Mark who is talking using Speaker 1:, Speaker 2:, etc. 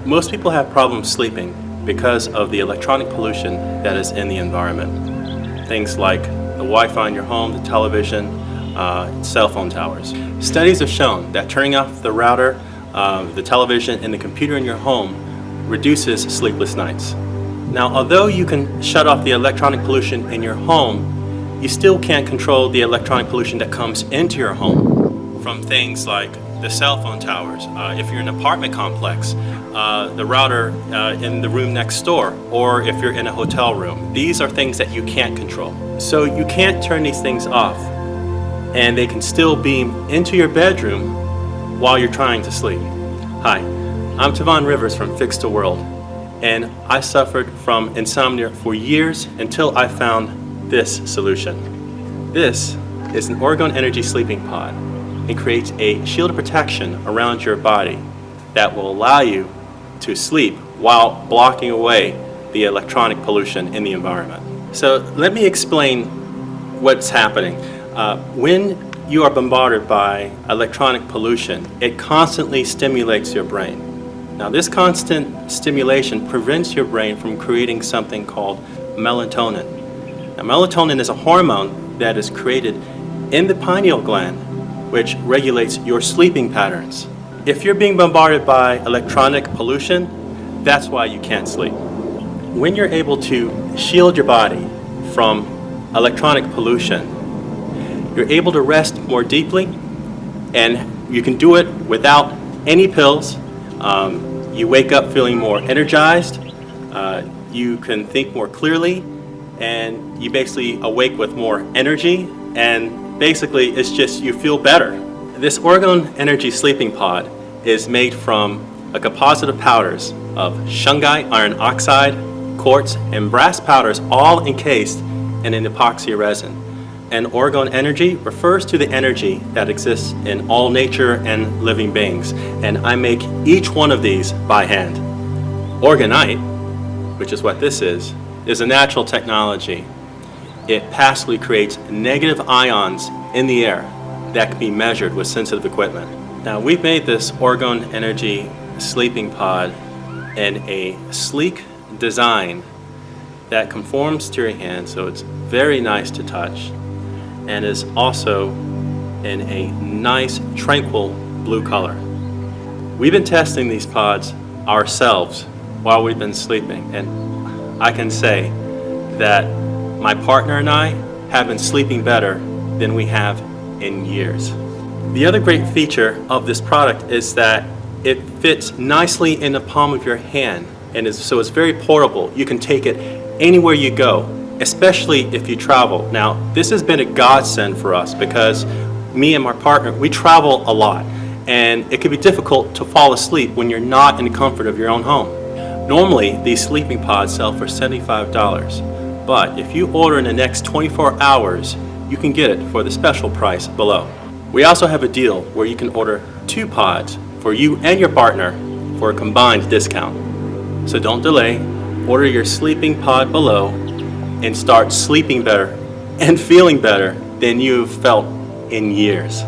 Speaker 1: Most people have problems sleeping because of the electronic pollution that is in the environment. Things like the Wi-Fi in your home, the television, cell phone towers. Studies have shown that turning off the router, the television, and the computer in your home reduces sleepless nights. Now, although you can shut off the electronic pollution in your home, you still can't control the electronic pollution that comes into your home from things like the cell phone towers, if you're in an apartment complex, the router in the room next door, or if you're in a hotel room. These are things that you can't control. So you can't turn these things off, and they can still beam into your bedroom while you're trying to sleep. Hi, I'm Tivon Rivers from Fix the World, and I suffered from insomnia for years until I found this solution. This is an Orgone Energy sleeping pod. It creates a shield of protection around your body that will allow you to sleep while blocking away the electronic pollution in the environment. So let me explain what's happening. When you are bombarded by electronic pollution, it constantly stimulates your brain. Now, this constant stimulation prevents your brain from creating something called melatonin. Now, melatonin is a hormone that is created in the pineal gland, which regulates your sleeping patterns. If you're being bombarded by electronic pollution, that's why you can't sleep. When you're able to shield your body from electronic pollution, you're able to rest more deeply, and you can do it without any pills. You wake up feeling more energized, you can think more clearly, and you basically awake with more energy, and basically it's just you feel better. This Orgone Energy sleeping pod is made from a composite of powders of shungite, iron oxide, quartz, and brass powders, all encased in an epoxy resin. And Orgone Energy refers to the energy that exists in all nature and living beings. And I make each one of these by hand. Orgonite, which is what this is a natural technology. It passively creates negative ions in the air that can be measured with sensitive equipment. Now, we've made this Orgone Energy sleeping pod in a sleek design that conforms to your hand, so it's very nice to touch, and is also in a nice, tranquil blue color. We've been testing these pods ourselves while we've been sleeping, and I can say that my partner and I have been sleeping better than we have in years. The other great feature of this product is that it fits nicely in the palm of your hand, and so it's very portable. You can take it anywhere you go, especially if you travel. Now, this has been a godsend for us because me and my partner, we travel a lot, and it can be difficult to fall asleep when you're not in the comfort of your own home. Normally, these sleeping pods sell for $75, but if you order in the next 24 hours, you can get it for the special price below. We also have a deal where you can order 2 pods for you and your partner for a combined discount. So don't delay, order your sleeping pod below, and start sleeping better and feeling better than you've felt in years.